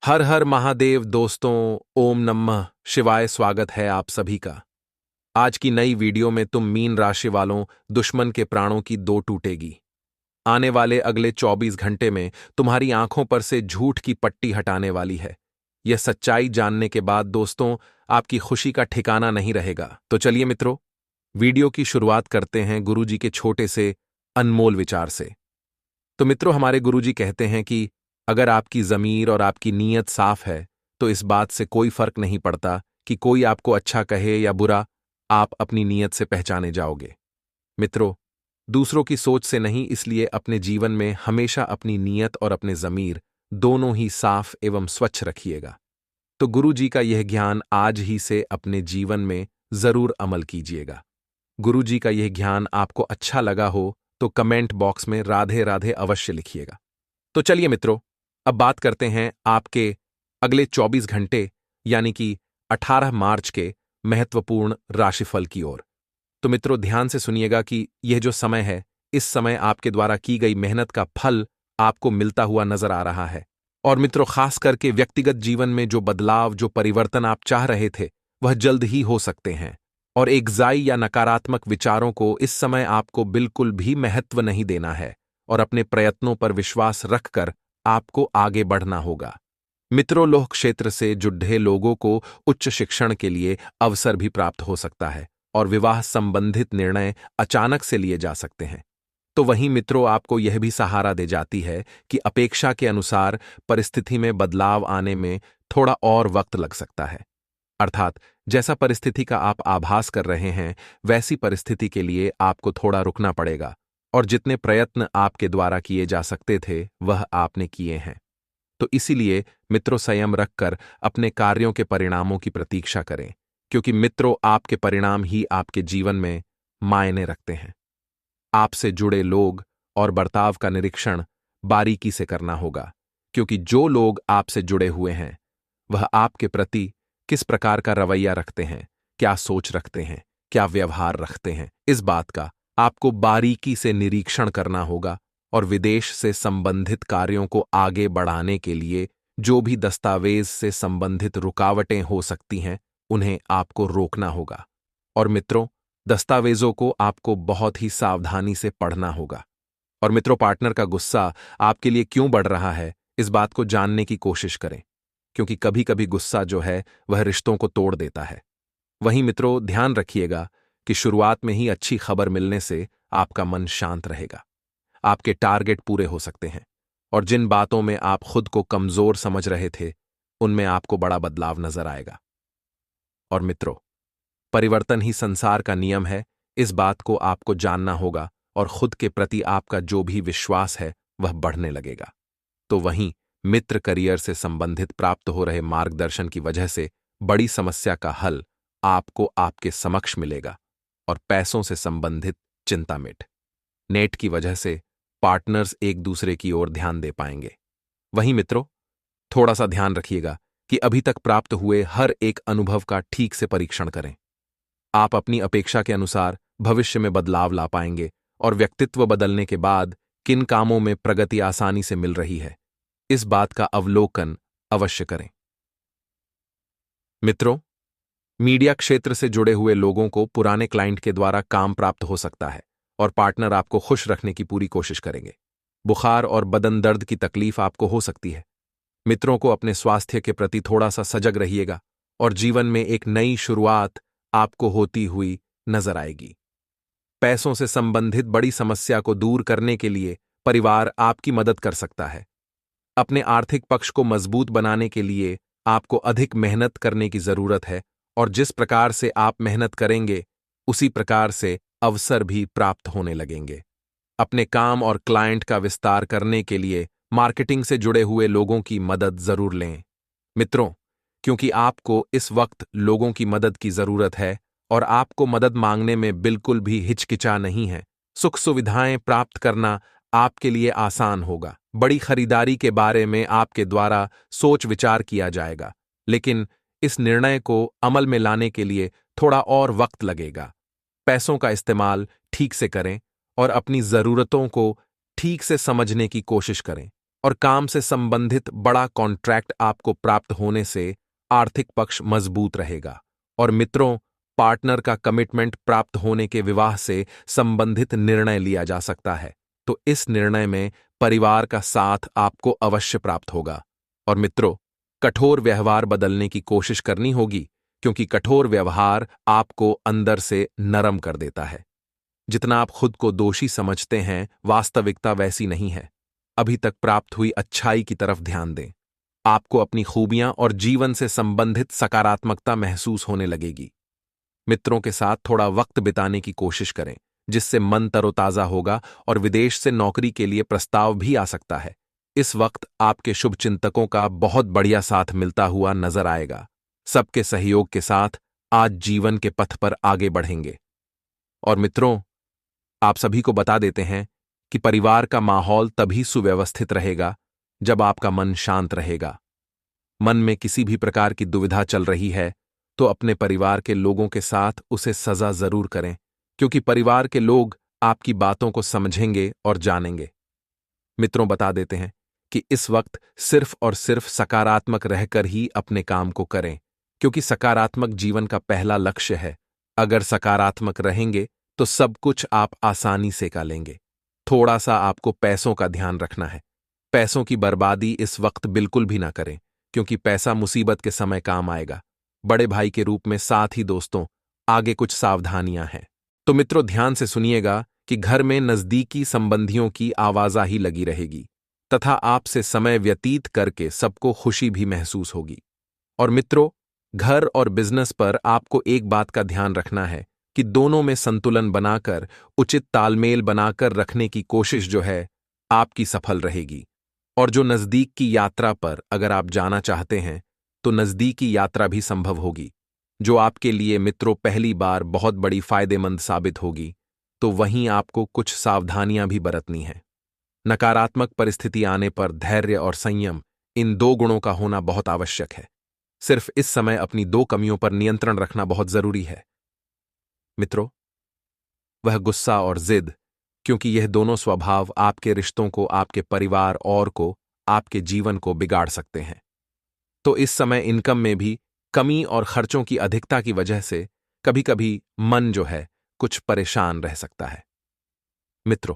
हर हर महादेव दोस्तों। ओम नमः शिवाय। स्वागत है आप सभी का। आज की नई वीडियो में तुम मीन राशि वालों दुश्मन के प्राणों की दो टूटेगी। आने वाले अगले 24 घंटे में तुम्हारी आंखों पर से झूठ की पट्टी हटाने वाली है। यह सच्चाई जानने के बाद दोस्तों आपकी खुशी का ठिकाना नहीं रहेगा। तो चलिए मित्रों, वीडियो की शुरुआत करते हैं गुरुजी के छोटे से अनमोल विचार से। तो मित्रों, हमारे गुरुजी कहते हैं कि अगर आपकी ज़मीर और आपकी नीयत साफ है तो इस बात से कोई फर्क नहीं पड़ता कि कोई आपको अच्छा कहे या बुरा, आप अपनी नीयत से पहचाने जाओगे। मित्रों, दूसरों की सोच से नहीं, इसलिए अपने जीवन में हमेशा अपनी नीयत और अपने ज़मीर दोनों ही साफ एवं स्वच्छ रखिएगा। तो गुरुजी का यह ज्ञान आज ही से अपने जीवन में जरूर अमल कीजिएगा। गुरुजी का यह ज्ञान आपको अच्छा लगा हो तो कमेंट बॉक्स में राधे राधे अवश्य लिखिएगा। तो चलिए मित्रों, अब बात करते हैं आपके अगले 24 घंटे यानी कि 18 मार्च के महत्वपूर्ण राशिफल की ओर। तो मित्रों, ध्यान से सुनिएगा कि यह जो समय है, इस समय आपके द्वारा की गई मेहनत का फल आपको मिलता हुआ नजर आ रहा है। और मित्रों, खास करके व्यक्तिगत जीवन में जो बदलाव, जो परिवर्तन आप चाह रहे थे, वह जल्द ही हो सकते हैं। और एग्जाई या नकारात्मक विचारों को इस समय आपको बिल्कुल भी महत्व नहीं देना है और अपने प्रयत्नों पर विश्वास रखकर आपको आगे बढ़ना होगा। मित्रों, लोह क्षेत्र से जुड़े लोगों को उच्च शिक्षण के लिए अवसर भी प्राप्त हो सकता है और विवाह संबंधित निर्णय अचानक से लिए जा सकते हैं। तो वहीं मित्रों, आपको यह भी सहारा दे जाती है कि अपेक्षा के अनुसार परिस्थिति में बदलाव आने में थोड़ा और वक्त लग सकता है। अर्थात जैसा परिस्थिति का आप आभास कर रहे हैं, वैसी परिस्थिति के लिए आपको थोड़ा रुकना पड़ेगा और जितने प्रयत्न आपके द्वारा किए जा सकते थे वह आपने किए हैं। तो इसीलिए मित्रों, संयम रखकर अपने कार्यों के परिणामों की प्रतीक्षा करें, क्योंकि मित्रों आपके परिणाम ही आपके जीवन में मायने रखते हैं। आपसे जुड़े लोग और बर्ताव का निरीक्षण बारीकी से करना होगा, क्योंकि जो लोग आपसे जुड़े हुए हैं वह आपके प्रति किस प्रकार का रवैया रखते हैं, क्या सोच रखते हैं, क्या व्यवहार रखते हैं, इस बात का आपको बारीकी से निरीक्षण करना होगा। और विदेश से संबंधित कार्यों को आगे बढ़ाने के लिए जो भी दस्तावेज से संबंधित रुकावटें हो सकती हैं, उन्हें आपको रोकना होगा। और मित्रों, दस्तावेजों को आपको बहुत ही सावधानी से पढ़ना होगा। और मित्रों, पार्टनर का गुस्सा आपके लिए क्यों बढ़ रहा है, इस बात को जानने की कोशिश करें, क्योंकि कभी कभी गुस्सा जो है वह रिश्तों को तोड़ देता है। वहीं मित्रों, ध्यान रखिएगा कि शुरुआत में ही अच्छी खबर मिलने से आपका मन शांत रहेगा। आपके टारगेट पूरे हो सकते हैं और जिन बातों में आप खुद को कमजोर समझ रहे थे, उनमें आपको बड़ा बदलाव नजर आएगा। और मित्रों, परिवर्तन ही संसार का नियम है, इस बात को आपको जानना होगा और खुद के प्रति आपका जो भी विश्वास है वह बढ़ने लगेगा। तो वहीं मित्र करियर से संबंधित प्राप्त हो रहे मार्गदर्शन की वजह से बड़ी समस्या का हल आपको आपके समक्ष मिलेगा और पैसों से संबंधित चिंता मिट। नेट की वजह से पार्टनर्स एक दूसरे की ओर ध्यान दे पाएंगे। वहीं मित्रों, थोड़ा सा ध्यान रखिएगा कि अभी तक प्राप्त हुए हर एक अनुभव का ठीक से परीक्षण करें। आप अपनी अपेक्षा के अनुसार भविष्य में बदलाव ला पाएंगे और व्यक्तित्व बदलने के बाद किन कामों में प्रगति आसानी से मिल रही है, इस बात का अवलोकन अवश्य करें। मित्रों, मीडिया क्षेत्र से जुड़े हुए लोगों को पुराने क्लाइंट के द्वारा काम प्राप्त हो सकता है और पार्टनर आपको खुश रखने की पूरी कोशिश करेंगे। बुखार और बदन दर्द की तकलीफ आपको हो सकती है। मित्रों को अपने स्वास्थ्य के प्रति थोड़ा सा सजग रहिएगा और जीवन में एक नई शुरुआत आपको होती हुई नजर आएगी। पैसों से संबंधित बड़ी समस्या को दूर करने के लिए परिवार आपकी मदद कर सकता है। अपने आर्थिक पक्ष को मजबूत बनाने के लिए आपको अधिक मेहनत करने की जरूरत है और जिस प्रकार से आप मेहनत करेंगे उसी प्रकार से अवसर भी प्राप्त होने लगेंगे। अपने काम और क्लाइंट का विस्तार करने के लिए मार्केटिंग से जुड़े हुए लोगों की मदद जरूर लें। मित्रों, क्योंकि आपको इस वक्त लोगों की मदद की जरूरत है और आपको मदद मांगने में बिल्कुल भी हिचकिचा नहीं है, सुख सुविधाएं प्राप्त करना आपके लिए आसान होगा। बड़ी खरीदारी के बारे में आपके द्वारा सोच विचार किया जाएगा, लेकिन इस निर्णय को अमल में लाने के लिए थोड़ा और वक्त लगेगा। पैसों का इस्तेमाल ठीक से करें और अपनी जरूरतों को ठीक से समझने की कोशिश करें और काम से संबंधित बड़ा कॉन्ट्रैक्ट आपको प्राप्त होने से आर्थिक पक्ष मजबूत रहेगा। और मित्रों, पार्टनर का कमिटमेंट प्राप्त होने के विवाह से संबंधित निर्णय लिया जा सकता है, तो इस निर्णय में परिवार का साथ आपको अवश्य प्राप्त होगा। और मित्रों, कठोर व्यवहार बदलने की कोशिश करनी होगी, क्योंकि कठोर व्यवहार आपको अंदर से नरम कर देता है। जितना आप खुद को दोषी समझते हैं, वास्तविकता वैसी नहीं है। अभी तक प्राप्त हुई अच्छाई की तरफ ध्यान दें। आपको अपनी खूबियां और जीवन से संबंधित सकारात्मकता महसूस होने लगेगी। मित्रों के साथ थोड़ा वक्त बिताने की कोशिश करें, जिससे मन तरोताजा होगा और विदेश से नौकरी के लिए प्रस्ताव भी आ सकता है। इस वक्त आपके शुभचिंतकों का बहुत बढ़िया साथ मिलता हुआ नजर आएगा। सबके सहयोग के साथ आज जीवन के पथ पर आगे बढ़ेंगे। और मित्रों, आप सभी को बता देते हैं कि परिवार का माहौल तभी सुव्यवस्थित रहेगा जब आपका मन शांत रहेगा। मन में किसी भी प्रकार की दुविधा चल रही है तो अपने परिवार के लोगों के साथ उसे सजा जरूर करें, क्योंकि परिवार के लोग आपकी बातों को समझेंगे और जानेंगे। मित्रों, बता देते हैं कि इस वक्त सिर्फ और सिर्फ सकारात्मक रहकर ही अपने काम को करें, क्योंकि सकारात्मक जीवन का पहला लक्ष्य है। अगर सकारात्मक रहेंगे तो सब कुछ आप आसानी से कर लेंगे। थोड़ा सा आपको पैसों का ध्यान रखना है। पैसों की बर्बादी इस वक्त बिल्कुल भी ना करें, क्योंकि पैसा मुसीबत के समय काम आएगा। बड़े भाई के रूप में, साथ ही दोस्तों, आगे कुछ सावधानियां हैं। तो मित्रों, ध्यान से सुनिएगा कि घर में नजदीकी संबंधियों की आवाजाही लगी रहेगी तथा आपसे समय व्यतीत करके सबको खुशी भी महसूस होगी। और मित्रों, घर और बिजनेस पर आपको एक बात का ध्यान रखना है कि दोनों में संतुलन बनाकर, उचित तालमेल बनाकर रखने की कोशिश जो है आपकी सफल रहेगी। और जो नजदीक की यात्रा पर अगर आप जाना चाहते हैं तो नजदीकी यात्रा भी संभव होगी, जो आपके लिए मित्रों पहली बार बहुत बड़ी फायदेमंद साबित होगी। तो वहीं आपको कुछ सावधानियां भी बरतनी है। नकारात्मक परिस्थिति आने पर धैर्य और संयम, इन दो गुणों का होना बहुत आवश्यक है। सिर्फ इस समय अपनी दो कमियों पर नियंत्रण रखना बहुत जरूरी है मित्रों, वह गुस्सा और जिद, क्योंकि यह दोनों स्वभाव आपके रिश्तों को, आपके परिवार और को, आपके जीवन को बिगाड़ सकते हैं। तो इस समय इनकम में भी कमी और खर्चों की अधिकता की वजह से कभी कभी मन जो है कुछ परेशान रह सकता है। मित्रों,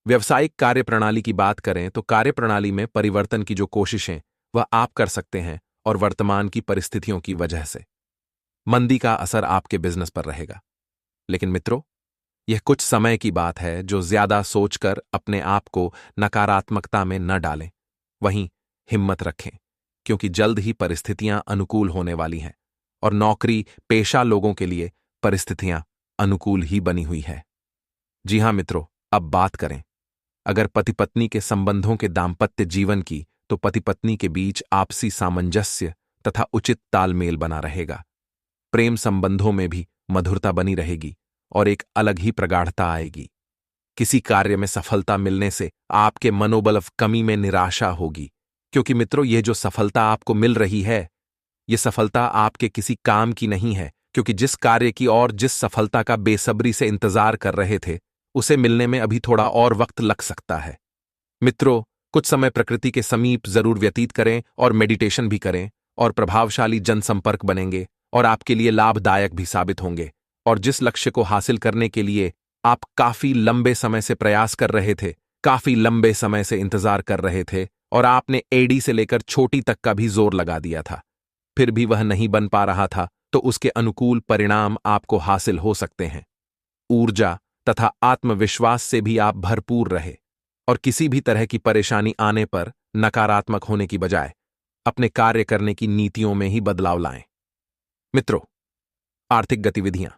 व्यवसायिक कार्यप्रणाली की बात करें तो कार्यप्रणाली में परिवर्तन की जो कोशिशें वह आप कर सकते हैं, और वर्तमान की परिस्थितियों की वजह से मंदी का असर आपके बिजनेस पर रहेगा। लेकिन मित्रों, यह कुछ समय की बात है, जो ज्यादा सोचकर अपने आप को नकारात्मकता में न डालें। वहीं हिम्मत रखें, क्योंकि जल्द ही परिस्थितियां अनुकूल होने वाली हैं, और नौकरी पेशा लोगों के लिए परिस्थितियां अनुकूल ही बनी हुई है। जी हां मित्रों, अब बात करें अगर पति पत्नी के संबंधों के दाम्पत्य जीवन की, तो पति पत्नी के बीच आपसी सामंजस्य तथा उचित तालमेल बना रहेगा। प्रेम संबंधों में भी मधुरता बनी रहेगी और एक अलग ही प्रगाढ़ता आएगी। किसी कार्य में सफलता मिलने से आपके मनोबल कमी में निराशा होगी, क्योंकि मित्रों, यह जो सफलता आपको मिल रही है, यह सफलता आपके किसी काम की नहीं है, क्योंकि जिस कार्य की और जिस सफलता का बेसब्री से इंतजार कर रहे थे, उसे मिलने में अभी थोड़ा और वक्त लग सकता है। मित्रों, कुछ समय प्रकृति के समीप जरूर व्यतीत करें और मेडिटेशन भी करें, और प्रभावशाली जनसंपर्क बनेंगे और आपके लिए लाभदायक भी साबित होंगे। और जिस लक्ष्य को हासिल करने के लिए आप काफी लंबे समय से प्रयास कर रहे थे, काफी लंबे समय से इंतजार कर रहे थे, और आपने एडी से लेकर छोटी तक का भी जोर लगा दिया था, फिर भी वह नहीं बन पा रहा था, तो उसके अनुकूल परिणाम आपको हासिल हो सकते हैं। ऊर्जा तथा आत्मविश्वास से भी आप भरपूर रहे, और किसी भी तरह की परेशानी आने पर नकारात्मक होने की बजाय अपने कार्य करने की नीतियों में ही बदलाव लाएं। मित्रों, आर्थिक गतिविधियां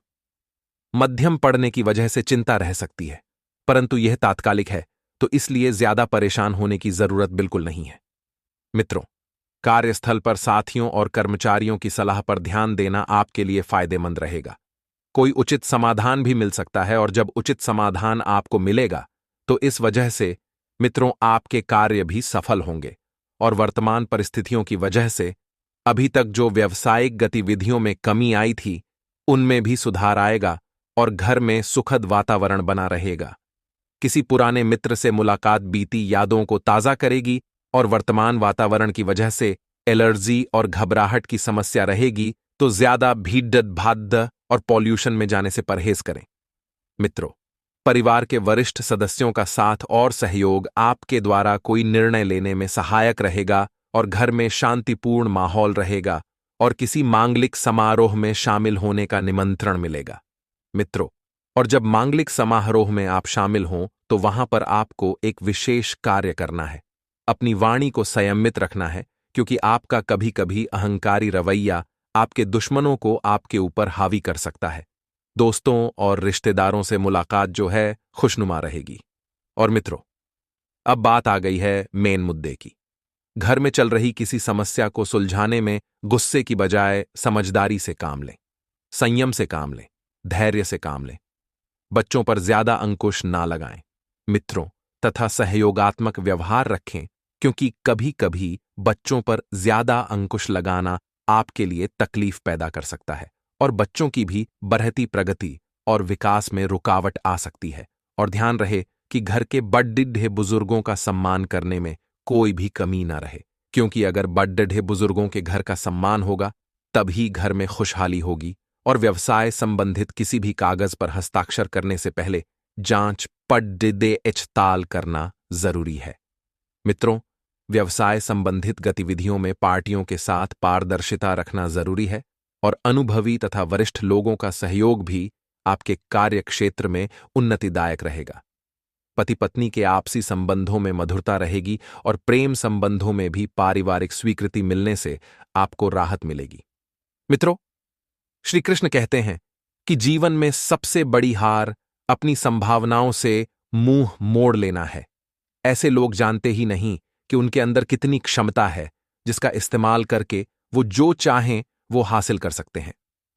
मध्यम पड़ने की वजह से चिंता रह सकती है, परंतु यह तात्कालिक है, तो इसलिए ज्यादा परेशान होने की जरूरत बिल्कुल नहीं है। मित्रों, कार्यस्थल पर साथियों और कर्मचारियों की सलाह पर ध्यान देना आपके लिए फायदेमंद रहेगा। कोई उचित समाधान भी मिल सकता है, और जब उचित समाधान आपको मिलेगा तो इस वजह से मित्रों आपके कार्य भी सफल होंगे, और वर्तमान परिस्थितियों की वजह से अभी तक जो व्यावसायिक गतिविधियों में कमी आई थी, उनमें भी सुधार आएगा और घर में सुखद वातावरण बना रहेगा। किसी पुराने मित्र से मुलाकात बीती यादों को ताज़ा करेगी और वर्तमान वातावरण की वजह से एलर्जी और घबराहट की समस्या रहेगी, तो ज्यादा भीड़ भाड़ और पॉल्यूशन में जाने से परहेज करें। मित्रों, परिवार के वरिष्ठ सदस्यों का साथ और सहयोग आपके द्वारा कोई निर्णय लेने में सहायक रहेगा और घर में शांतिपूर्ण माहौल रहेगा और किसी मांगलिक समारोह में शामिल होने का निमंत्रण मिलेगा। मित्रों, और जब मांगलिक समारोह में आप शामिल हों तो वहां पर आपको एक विशेष कार्य करना है। अपनी वाणी को संयमित रखना है, क्योंकि आपका कभी कभी अहंकारी रवैया आपके दुश्मनों को आपके ऊपर हावी कर सकता है। दोस्तों और रिश्तेदारों से मुलाकात जो है खुशनुमा रहेगी। और मित्रों, अब बात आ गई है मेन मुद्दे की। घर में चल रही किसी समस्या को सुलझाने में गुस्से की बजाय समझदारी से काम लें, संयम से काम लें, धैर्य से काम लें। बच्चों पर ज्यादा अंकुश ना लगाएं। मित्रों तथा सहयोगात्मक व्यवहार रखें, क्योंकि कभी कभी बच्चों पर ज्यादा अंकुश लगाना आपके लिए तकलीफ पैदा कर सकता है और बच्चों की भी बढ़ती प्रगति और विकास में रुकावट आ सकती है। और ध्यान रहे कि घर के बड़े बुजुर्गों का सम्मान करने में कोई भी कमी ना रहे, क्योंकि अगर बड़े बुजुर्गों के घर का सम्मान होगा तभी घर में खुशहाली होगी। और व्यवसाय संबंधित किसी भी कागज पर हस्ताक्षर करने से पहले जांच पड़ताल करना जरूरी है। मित्रों, व्यवसाय संबंधित गतिविधियों में पार्टियों के साथ पारदर्शिता रखना जरूरी है और अनुभवी तथा वरिष्ठ लोगों का सहयोग भी आपके कार्य क्षेत्र में उन्नतिदायक रहेगा। पति पत्नी के आपसी संबंधों में मधुरता रहेगी और प्रेम संबंधों में भी पारिवारिक स्वीकृति मिलने से आपको राहत मिलेगी। मित्रों, श्री कृष्ण कहते हैं कि जीवन में सबसे बड़ी हार अपनी संभावनाओं से मुंह मोड़ लेना है। ऐसे लोग जानते ही नहीं कि उनके अंदर कितनी क्षमता है, जिसका इस्तेमाल करके वो जो चाहें वो हासिल कर सकते हैं।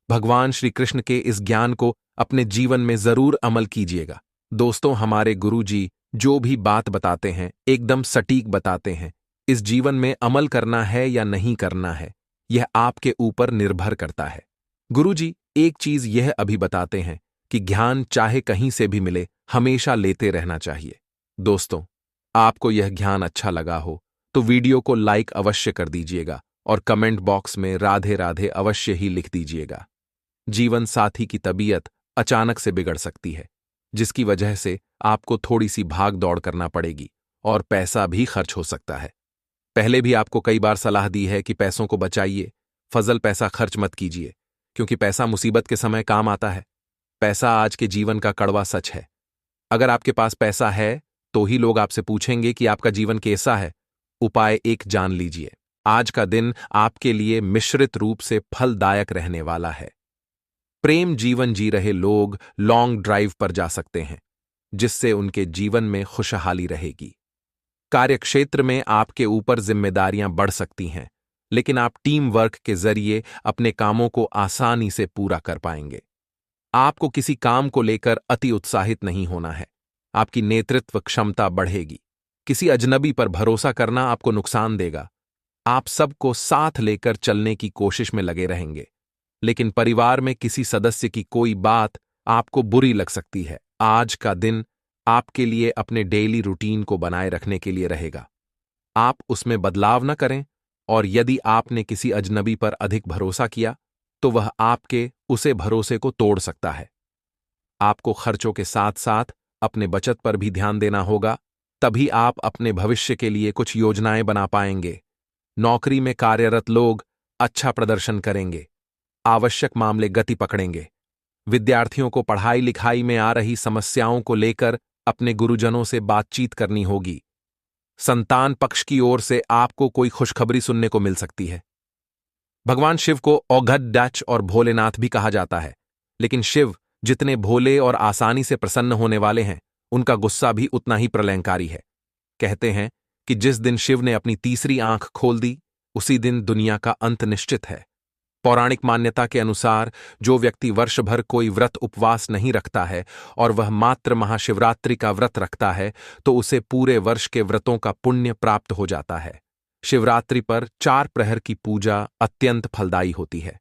भगवान श्री कृष्ण के इस ज्ञान को अपने जीवन में जरूर अमल कीजिएगा। दोस्तों, हमारे गुरुजी जो भी बात बताते हैं एकदम सटीक बताते हैं। इस जीवन में अमल करना है या नहीं करना है, यह आपके ऊपर निर्भर करता है। गुरुजी एक चीज यह अभी बताते हैं कि ज्ञान चाहे कहीं से भी मिले, हमेशा लेते रहना चाहिए। दोस्तों, आपको यह ज्ञान अच्छा लगा हो तो वीडियो को लाइक अवश्य कर दीजिएगा और कमेंट बॉक्स में राधे राधे अवश्य ही लिख दीजिएगा। जीवन साथी की तबीयत अचानक से बिगड़ सकती है, जिसकी वजह से आपको थोड़ी सी भाग दौड़ करना पड़ेगी और पैसा भी खर्च हो सकता है। पहले भी आपको कई बार सलाह दी है कि पैसों को बचाइए, फजल पैसा खर्च मत कीजिए, क्योंकि पैसा मुसीबत के समय काम आता है। पैसा आज के जीवन का कड़वा सच है। अगर आपके पास पैसा है तो ही लोग आपसे पूछेंगे कि आपका जीवन कैसा है। उपाय एक जान लीजिए, आज का दिन आपके लिए मिश्रित रूप से फलदायक रहने वाला है। प्रेम जीवन जी रहे लोग लॉन्ग ड्राइव पर जा सकते हैं, जिससे उनके जीवन में खुशहाली रहेगी। कार्यक्षेत्र में आपके ऊपर जिम्मेदारियां बढ़ सकती हैं, लेकिन आप टीम वर्क के जरिए अपने कामों को आसानी से पूरा कर पाएंगे। आपको किसी काम को लेकर अति उत्साहित नहीं होना है। आपकी नेतृत्व क्षमता बढ़ेगी। किसी अजनबी पर भरोसा करना आपको नुकसान देगा। आप सबको साथ लेकर चलने की कोशिश में लगे रहेंगे, लेकिन परिवार में किसी सदस्य की कोई बात आपको बुरी लग सकती है। आज का दिन आपके लिए अपने डेली रूटीन को बनाए रखने के लिए रहेगा। आप उसमें बदलाव न करें, और यदि आपने किसी अजनबी पर अधिक भरोसा किया तो वह आपके उसे भरोसे को तोड़ सकता है। आपको खर्चों के साथ साथ अपने बचत पर भी ध्यान देना होगा, तभी आप अपने भविष्य के लिए कुछ योजनाएं बना पाएंगे। नौकरी में कार्यरत लोग अच्छा प्रदर्शन करेंगे। आवश्यक मामले गति पकड़ेंगे। विद्यार्थियों को पढ़ाई लिखाई में आ रही समस्याओं को लेकर अपने गुरुजनों से बातचीत करनी होगी। संतान पक्ष की ओर से आपको कोई खुशखबरी सुनने को मिल सकती है। भगवान शिव को औघड़ और भोलेनाथ भी कहा जाता है, लेकिन शिव जितने भोले और आसानी से प्रसन्न होने वाले हैं, उनका गुस्सा भी उतना ही प्रलयंकारी है। कहते हैं कि जिस दिन शिव ने अपनी तीसरी आंख खोल दी, उसी दिन दुनिया का अंत निश्चित है। पौराणिक मान्यता के अनुसार जो व्यक्ति वर्ष भर कोई व्रत उपवास नहीं रखता है और वह मात्र महाशिवरात्रि का व्रत रखता है, तो उसे पूरे वर्ष के व्रतों का पुण्य प्राप्त हो जाता है। शिवरात्रि पर 4 प्रहर की पूजा अत्यंत फलदायी होती है।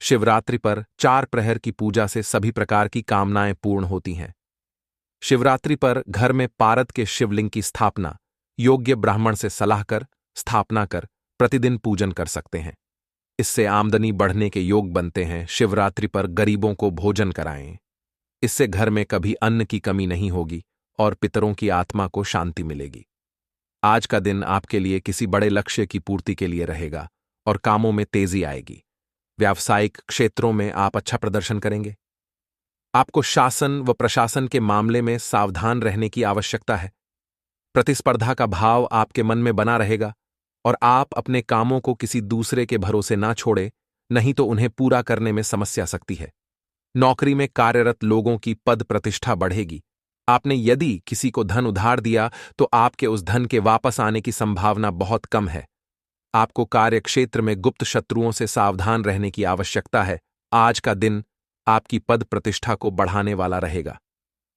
शिवरात्रि पर 4 प्रहर की पूजा से सभी प्रकार की कामनाएं पूर्ण होती हैं। शिवरात्रि पर घर में पारद के शिवलिंग की स्थापना योग्य ब्राह्मण से सलाह कर स्थापना कर प्रतिदिन पूजन कर सकते हैं। इससे आमदनी बढ़ने के योग बनते हैं। शिवरात्रि पर गरीबों को भोजन कराएं। इससे घर में कभी अन्न की कमी नहीं होगी और पितरों की आत्मा को शांति मिलेगी। आज का दिन आपके लिए किसी बड़े लक्ष्य की पूर्ति के लिए रहेगा और कामों में तेजी आएगी। व्यावसायिक क्षेत्रों में आप अच्छा प्रदर्शन करेंगे। आपको शासन व प्रशासन के मामले में सावधान रहने की आवश्यकता है। प्रतिस्पर्धा का भाव आपके मन में बना रहेगा और आप अपने कामों को किसी दूसरे के भरोसे ना छोड़ें, नहीं तो उन्हें पूरा करने में समस्या सकती है। नौकरी में कार्यरत लोगों की पद प्रतिष्ठा बढ़ेगी। आपने यदि किसी को धन उधार दिया तो आपके उस धन के वापस आने की संभावना बहुत कम है। आपको कार्यक्षेत्र में गुप्त शत्रुओं से सावधान रहने की आवश्यकता है। आज का दिन आपकी पद प्रतिष्ठा को बढ़ाने वाला रहेगा।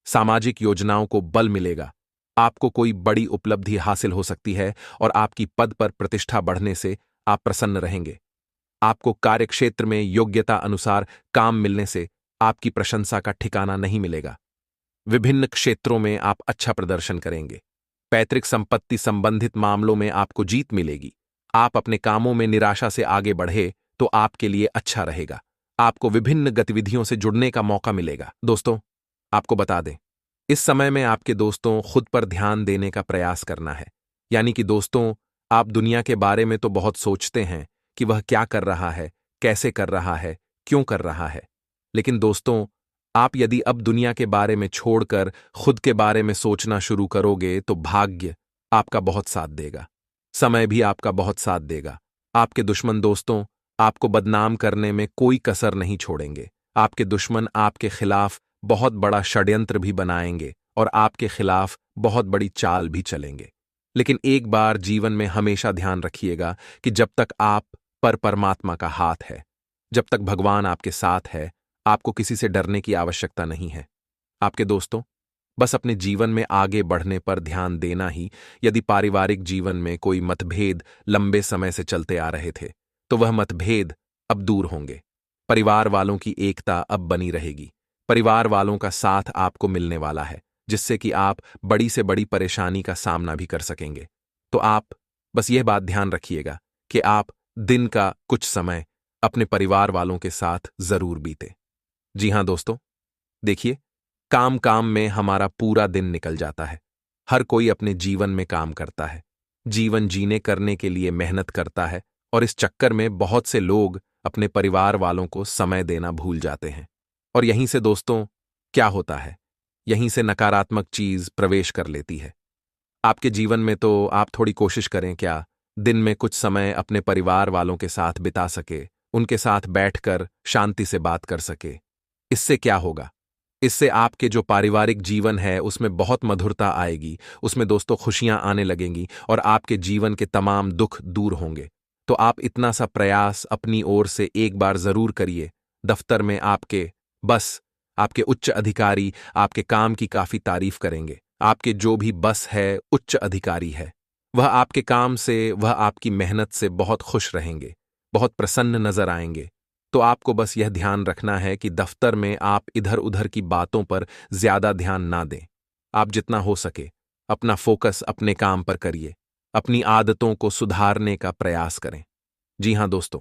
सामाजिक योजनाओं को बल मिलेगा। आपको कोई बड़ी उपलब्धि हासिल हो सकती है और आपकी पद पर प्रतिष्ठा बढ़ने से आप प्रसन्न रहेंगे। आपको कार्यक्षेत्र में योग्यता अनुसार काम मिलने से आपकी प्रशंसा का ठिकाना नहीं मिलेगा। विभिन्न क्षेत्रों में आप अच्छा प्रदर्शन करेंगे। पैतृक संपत्ति संबंधित मामलों में आपको जीत मिलेगी। आप अपने कामों में निराशा से आगे बढ़े तो आपके लिए अच्छा रहेगा। आपको विभिन्न गतिविधियों से जुड़ने का मौका मिलेगा। दोस्तों, आपको बता दें, इस समय में आपके दोस्तों खुद पर ध्यान देने का प्रयास करना है। यानी कि दोस्तों, आप दुनिया के बारे में तो बहुत सोचते हैं कि वह क्या कर रहा है, कैसे कर रहा है, क्यों कर रहा है। लेकिन दोस्तों, आप यदि अब दुनिया के बारे में छोड़कर खुद के बारे में सोचना शुरू करोगे तो भाग्य आपका बहुत साथ देगा, समय भी आपका बहुत साथ देगा। आपके दुश्मन दोस्तों आपको बदनाम करने में कोई कसर नहीं छोड़ेंगे। आपके दुश्मन आपके खिलाफ बहुत बड़ा षड्यंत्र भी बनाएंगे और आपके खिलाफ बहुत बड़ी चाल भी चलेंगे। लेकिन एक बार जीवन में हमेशा ध्यान रखिएगा कि जब तक आप पर परमात्मा का हाथ है, जब तक भगवान आपके साथ है, आपको किसी से डरने की आवश्यकता नहीं है। आपके दोस्तों, बस अपने जीवन में आगे बढ़ने पर ध्यान देना ही। यदि पारिवारिक जीवन में कोई मतभेद लंबे समय से चलते आ रहे थे तो वह मतभेद अब दूर होंगे। परिवार वालों की एकता अब बनी रहेगी। परिवार वालों का साथ आपको मिलने वाला है, जिससे कि आप बड़ी से बड़ी परेशानी का सामना भी कर सकेंगे। तो आप बस यह बात ध्यान रखिएगा कि आप दिन का कुछ समय अपने परिवार वालों के साथ जरूर बीते। जी हां दोस्तों, देखिए, काम काम में हमारा पूरा दिन निकल जाता है। हर कोई अपने जीवन में काम करता है, जीवन जीने करने के लिए मेहनत करता है और इस चक्कर में बहुत से लोग अपने परिवार वालों को समय देना भूल जाते हैं। और यहीं से दोस्तों क्या होता है, यहीं से नकारात्मक चीज प्रवेश कर लेती है। आपके जीवन में तो आप थोड़ी कोशिश करें, क्या दिन में कुछ समय अपने परिवार वालों के साथ बिता सके, उनके साथ बैठकर शांति से बात कर सके। इससे क्या होगा, इससे आपके जो पारिवारिक जीवन है उसमें बहुत मधुरता आएगी, उसमें दोस्तों खुशियां आने लगेंगी और आपके जीवन के तमाम दुख दूर होंगे। तो आप इतना सा प्रयास अपनी ओर से एक बार जरूर करिए। दफ्तर में आपके उच्च अधिकारी आपके काम की काफी तारीफ करेंगे। आपके जो भी बस है, उच्च अधिकारी है, वह आपके काम से, वह आपकी मेहनत से बहुत खुश रहेंगे, बहुत प्रसन्न नजर आएंगे। तो आपको बस यह ध्यान रखना है कि दफ्तर में आप इधर उधर की बातों पर ज्यादा ध्यान ना दें। आप जितना हो सके अपना फोकस अपने काम पर करिए, अपनी आदतों को सुधारने का प्रयास करें। जी हां दोस्तों,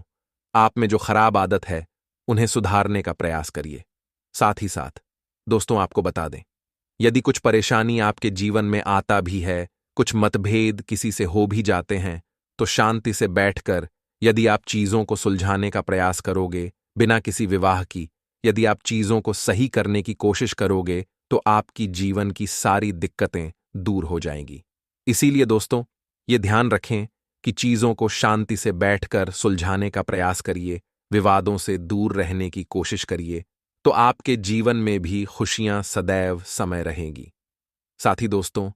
आप में जो खराब आदत है उन्हें सुधारने का प्रयास करिए। साथ ही साथ दोस्तों आपको बता दें, यदि कुछ परेशानी आपके जीवन में आता भी है, कुछ मतभेद किसी से हो भी जाते हैं, तो शांति से बैठकर यदि आप चीजों को सुलझाने का प्रयास करोगे बिना किसी विवाह की, यदि आप चीजों को सही करने की कोशिश करोगे तो आपकी जीवन की सारी दिक्कतें दूर हो जाएंगी। इसीलिए दोस्तों ये ध्यान रखें कि चीजों को शांति से बैठकर सुलझाने का प्रयास करिए, विवादों से दूर रहने की कोशिश करिए, तो आपके जीवन में भी खुशियां सदैव समय रहेंगी। साथ ही दोस्तों,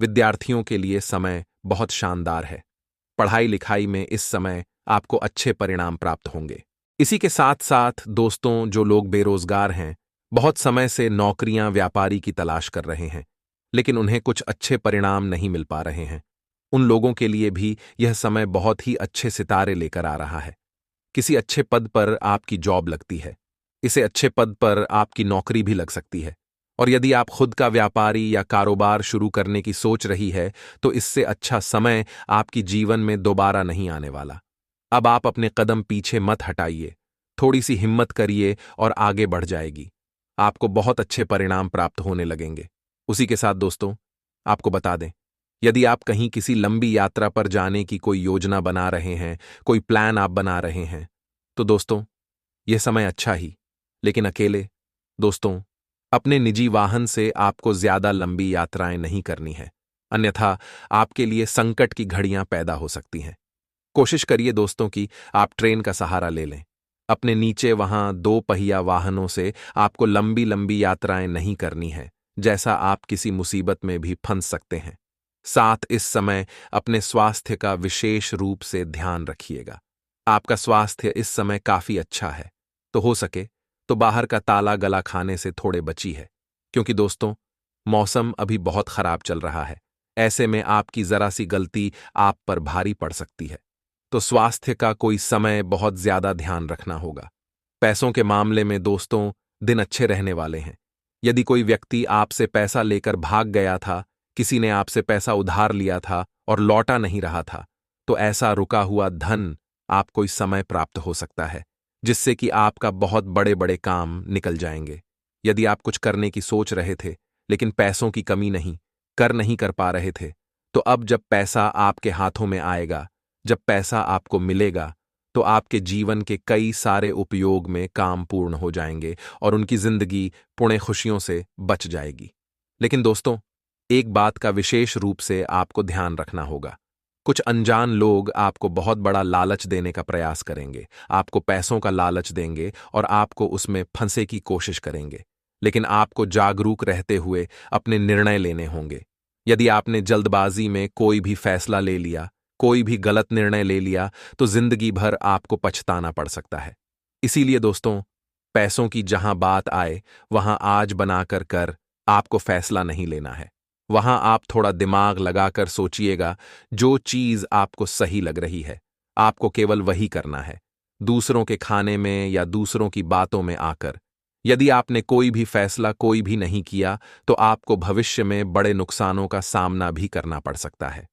विद्यार्थियों के लिए समय बहुत शानदार है। पढ़ाई लिखाई में इस समय आपको अच्छे परिणाम प्राप्त होंगे। इसी के साथ साथ दोस्तों, जो लोग बेरोजगार हैं, बहुत समय से नौकरियां व्यापारी की तलाश कर रहे हैं, लेकिन उन्हें कुछ अच्छे परिणाम नहीं मिल पा रहे हैं, उन लोगों के लिए भी यह समय बहुत ही अच्छे सितारे लेकर आ रहा है। किसी अच्छे पद पर आपकी जॉब लगती है, इसे अच्छे पद पर आपकी नौकरी भी लग सकती है और यदि आप खुद का व्यापारी या कारोबार शुरू करने की सोच रही है तो इससे अच्छा समय आपकी जीवन में दोबारा नहीं आने वाला। अब आप अपने कदम पीछे मत हटाइए, थोड़ी सी हिम्मत करिए और आगे बढ़ जाएगी। आपको बहुत अच्छे परिणाम प्राप्त होने लगेंगे। उसी के साथ दोस्तों, आपको बता दें, यदि आप कहीं किसी लंबी यात्रा पर जाने की कोई योजना बना रहे हैं, कोई प्लान आप बना रहे हैं, तो दोस्तों यह समय अच्छा ही, लेकिन अकेले। दोस्तों, अपने निजी वाहन से आपको ज्यादा लंबी यात्राएं नहीं करनी है, अन्यथा आपके लिए संकट की घड़ियां पैदा हो सकती हैं। कोशिश करिए दोस्तों कि आप ट्रेन का सहारा ले लें। अपने नीचे वहां दो पहिया वाहनों से आपको लंबी लंबी यात्राएं नहीं करनी है, जैसा आप किसी मुसीबत में भी फंस सकते हैं। साथ इस समय अपने स्वास्थ्य का विशेष रूप से ध्यान रखिएगा। आपका स्वास्थ्य इस समय काफी अच्छा है, तो हो सके तो बाहर का ताला गला खाने से थोड़े बची है, क्योंकि दोस्तों मौसम अभी बहुत खराब चल रहा है। ऐसे में आपकी जरा सी गलती आप पर भारी पड़ सकती है, तो स्वास्थ्य का कोई समय बहुत ज्यादा ध्यान रखना होगा। पैसों के मामले में दोस्तों दिन अच्छे रहने वाले हैं। यदि कोई व्यक्ति आपसे पैसा लेकर भाग गया था, किसी ने आपसे पैसा उधार लिया था और लौटा नहीं रहा था, तो ऐसा रुका हुआ धन आपको इस समय प्राप्त हो सकता है, जिससे कि आपका बहुत बड़े बड़े काम निकल जाएंगे। यदि आप कुछ करने की सोच रहे थे लेकिन पैसों की कमी नहीं कर पा रहे थे, तो अब जब पैसा आपके हाथों में आएगा, जब पैसा आपको मिलेगा, तो आपके जीवन के कई सारे उपयोग में काम पूर्ण हो जाएंगे और उनकी जिंदगी पुणे खुशियों से बच जाएगी। लेकिन दोस्तों, एक बात का विशेष रूप से आपको ध्यान रखना होगा। कुछ अनजान लोग आपको बहुत बड़ा लालच देने का प्रयास करेंगे, आपको पैसों का लालच देंगे और आपको उसमें फंसे की कोशिश करेंगे। लेकिन आपको जागरूक रहते हुए अपने निर्णय लेने होंगे। यदि आपने जल्दबाजी में कोई भी फैसला ले लिया, कोई भी गलत निर्णय ले लिया, तो जिंदगी भर आपको पछताना पड़ सकता है। इसीलिए दोस्तों, पैसों की जहां बात आए वहां आज बनाकर कर आपको फैसला नहीं लेना है। वहां आप थोड़ा दिमाग लगाकर सोचिएगा। जो चीज आपको सही लग रही है, आपको केवल वही करना है, दूसरों के खाने में या दूसरों की बातों में आकर। यदि आपने कोई भी फैसला कोई भी नहीं किया, तो आपको भविष्य में बड़े नुकसानों का सामना भी करना पड़ सकता है।